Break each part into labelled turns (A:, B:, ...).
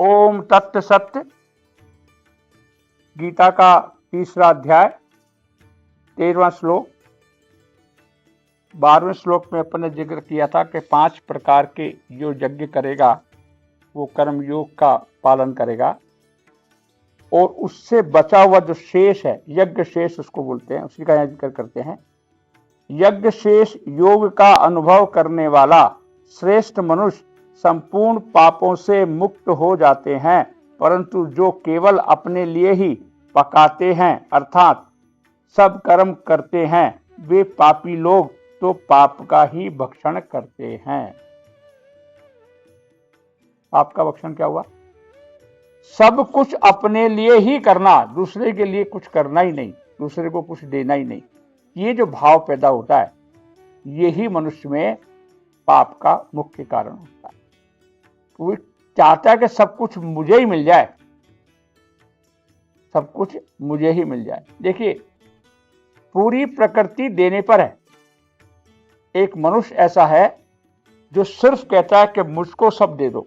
A: ओम तत्त सत्य। गीता का 3रा अध्याय 13वां श्लोक। 12वें श्लोक में अपन ने जिक्र किया था कि 5 प्रकार के जो यज्ञ करेगा वो कर्म योग का पालन करेगा, और उससे बचा हुआ जो शेष है, यज्ञ शेष उसको बोलते हैं, उसी का यहाँ जिक्र करते हैं। यज्ञ शेष योग का अनुभव करने वाला श्रेष्ठ मनुष्य संपूर्ण पापों से मुक्त हो जाते हैं, परंतु जो केवल अपने लिए ही पकाते हैं अर्थात सब कर्म करते हैं, वे पापी लोग तो पाप का ही भक्षण करते हैं। पाप का भक्षण क्या हुआ? सब कुछ अपने लिए ही करना, दूसरे के लिए कुछ करना ही नहीं, दूसरे को कुछ देना ही नहीं। ये जो भाव पैदा होता है, यही मनुष्य में पाप का मुख्य कारण होता है। वो चाहता है कि सब कुछ मुझे ही मिल जाए, सब कुछ मुझे ही मिल जाए। देखिए, पूरी प्रकृति देने पर है। एक मनुष्य ऐसा है जो सिर्फ कहता है कि मुझको सब दे दो,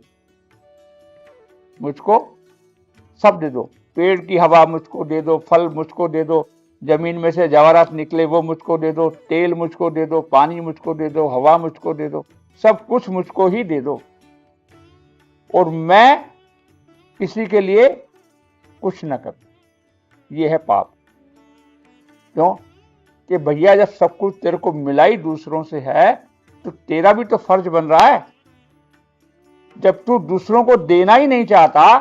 A: मुझको सब दे दो, पेड़ की हवा मुझको दे दो, फल मुझको दे दो, जमीन में से जवाहरात निकले वो मुझको दे दो, तेल मुझको दे दो, पानी मुझको दे दो, हवा मुझको दे दो, सब कुछ मुझको ही दे दो, और मैं किसी के लिए कुछ न करूं। यह है पाप। क्यों? कि भैया जब सब कुछ तेरे को मिला ही दूसरों से है, तो तेरा भी तो फर्ज बन रहा है। जब तू दूसरों को देना ही नहीं चाहता,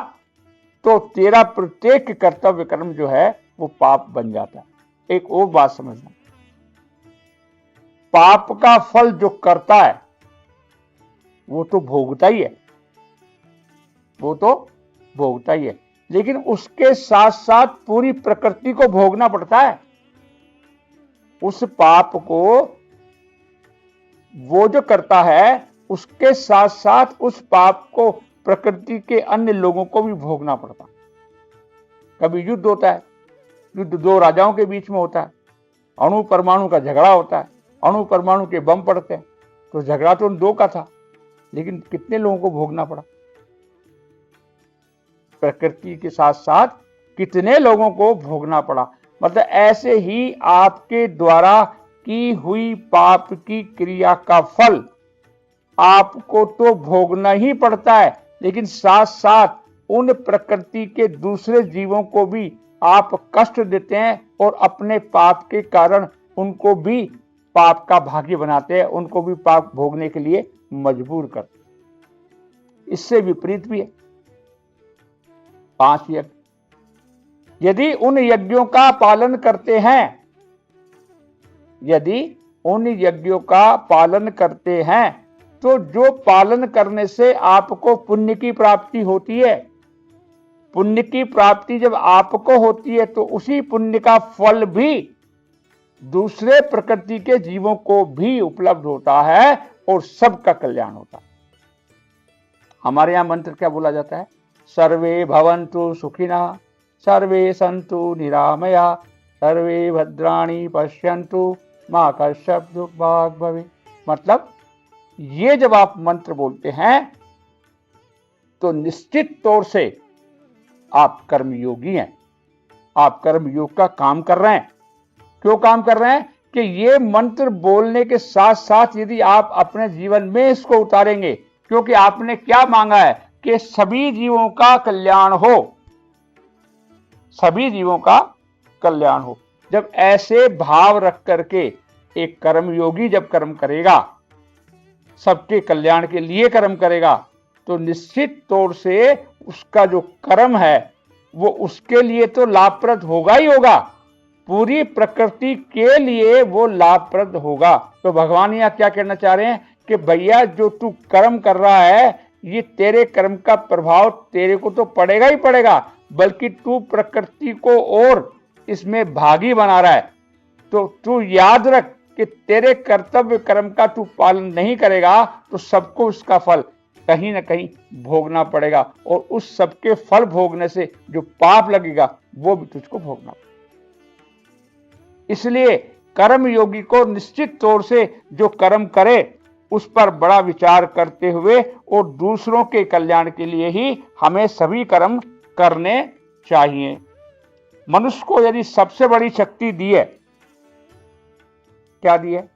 A: तो तेरा प्रत्येक कर्तव्य कर्म जो है वो पाप बन जाता है। एक और बात समझना, पाप का फल जो करता है वो तो भोगता ही है, वो तो भोगता ही है, लेकिन उसके साथ साथ पूरी प्रकृति को भोगना पड़ता है। उस पाप को वो जो करता है, उसके साथ साथ उस पाप को प्रकृति के अन्य लोगों को भी भोगना पड़ता। कभी युद्ध होता है, युद्ध 2 राजाओं के बीच में होता है, अणु परमाणु का झगड़ा होता है, अणु परमाणु के बम पड़ते हैं, तो झगड़ा तो उन 2 का था, लेकिन कितने लोगों को भोगना पड़ा? प्रकृति के साथ साथ कितने लोगों को भोगना पड़ा। मतलब ऐसे ही आपके द्वारा की हुई पाप की क्रिया का फल आपको तो भोगना ही पड़ता है, लेकिन साथ साथ उन प्रकृति के दूसरे जीवों को भी आप कष्ट देते हैं, और अपने पाप के कारण उनको भी पाप का भागी बनाते हैं, उनको भी पाप भोगने के लिए मजबूर करते हैं। इससे विपरीत भी है 5 यज्ञ। यदि उन यज्ञों का पालन करते हैं, यदि उन यज्ञों का पालन करते हैं, तो जो पालन करने से आपको पुण्य की प्राप्ति होती है, पुण्य की प्राप्ति जब आपको होती है, तो उसी पुण्य का फल भी दूसरे प्रकृति के जीवों को भी उपलब्ध होता है, और सबका कल्याण होता है। हमारे यहां मंत्र क्या बोला जाता है? सर्वे भवन्तु सुखिनः, सर्वे सन्तु निरामया, सर्वे भद्राणि पश्यन्तु, मा कश्चित् दुर्भाग् भवेत्। मतलब ये जब आप मंत्र बोलते हैं, तो निश्चित तौर से आप कर्मयोगी हैं, आप कर्मयोग का काम कर रहे हैं। क्यों काम कर रहे हैं? कि ये मंत्र बोलने के साथ साथ यदि आप अपने जीवन में इसको उतारेंगे, क्योंकि आपने क्या मांगा है कि सभी जीवों का कल्याण हो, सभी जीवों का कल्याण हो। जब ऐसे भाव रख करके एक कर्मयोगी जब कर्म करेगा, सबके कल्याण के लिए कर्म करेगा, तो निश्चित तौर से उसका जो कर्म है वो उसके लिए तो लाभप्रद होगा ही होगा, पूरी प्रकृति के लिए वो लाभप्रद होगा। तो भगवान यहाँ क्या कहना चाह रहे हैं कि भैया जो तू कर्म कर रहा है, ये तेरे कर्म का प्रभाव तेरे को तो पड़ेगा ही पड़ेगा, बल्कि तू प्रकृति को और इसमें भागी बना रहा है। तो तू याद रख कि तेरे कर्तव्य कर्म का तू पालन नहीं करेगा, तो सबको उसका फल कहीं ना कहीं भोगना पड़ेगा, और उस सबके फल भोगने से जो पाप लगेगा वो भी तुझको भोगना पड़ेगा। इसलिए कर्म योगी को निश्चित तौर से जो कर्म करे उस पर बड़ा विचार करते हुए और दूसरों के कल्याण के लिए ही हमें सभी कर्म करने चाहिए। मनुष्य को यदि सबसे बड़ी शक्ति दी है, क्या दी है?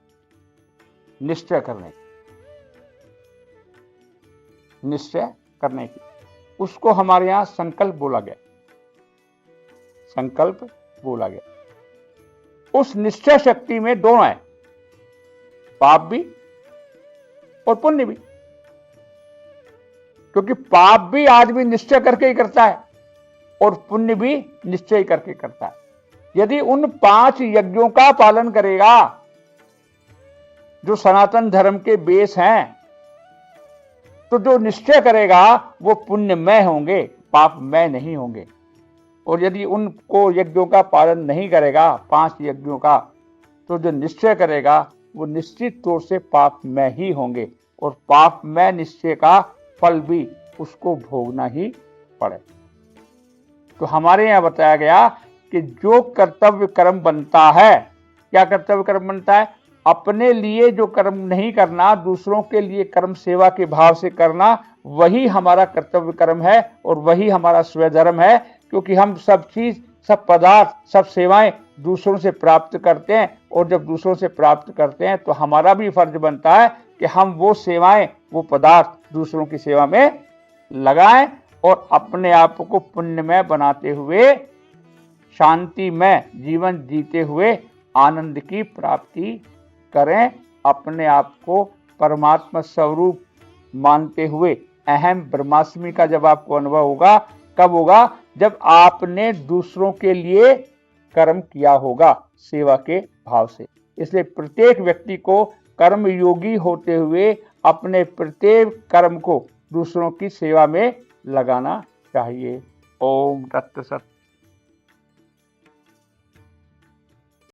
A: निश्चय करने की, निश्चय करने की। उसको हमारे यहां संकल्प बोला गया, संकल्प बोला गया। उस निश्चय शक्ति में दोनों है, पाप भी और पुण्य भी। क्योंकि पाप भी आदमी निश्चय करके ही करता है और पुण्य भी निश्चय करके करता है। यदि उन 5 यज्ञों का पालन करेगा जो सनातन धर्म के बेस हैं, तो जो निश्चय करेगा वो पुण्यमय होंगे, पापमय नहीं होंगे। और यदि उनको यज्ञों का पालन नहीं करेगा, 5 यज्ञों का, तो जो निश्चय करेगा वो निश्चित तौर से पापमय ही होंगे और पापमय निश्चय का फल भी उसको भोगना ही पड़े। तो हमारे यहाँ बताया गया कि जो कर्तव्य कर्म बनता है, क्या कर्तव्य कर्म बनता है? अपने लिए जो कर्म नहीं करना, दूसरों के लिए कर्म सेवा के भाव से करना, वही हमारा कर्तव्य कर्म है और वही हमारा स्वधर्म है। क्योंकि हम सब चीज, सब पदार्थ, सब सेवाएं दूसरों से प्राप्त करते हैं और जब दूसरों से प्राप्त करते हैं तो हमारा भी फर्ज बनता है कि हम वो सेवाएं, वो पदार्थ दूसरों की सेवा में लगाएं और अपने आप को पुण्यमय बनाते हुए, शांतिमय जीवन जीते हुए आनंद की प्राप्ति करें। अपने आप को परमात्मा स्वरूप मानते हुए अहम ब्रह्मास्मि का जब आपको अनुभव होगा, कब होगा? जब आपने दूसरों के लिए कर्म किया होगा सेवा के भाव से। इसलिए प्रत्येक व्यक्ति को कर्मयोगी होते हुए अपने प्रत्येक कर्म को दूसरों की सेवा में लगाना चाहिए। ओम तत्सत।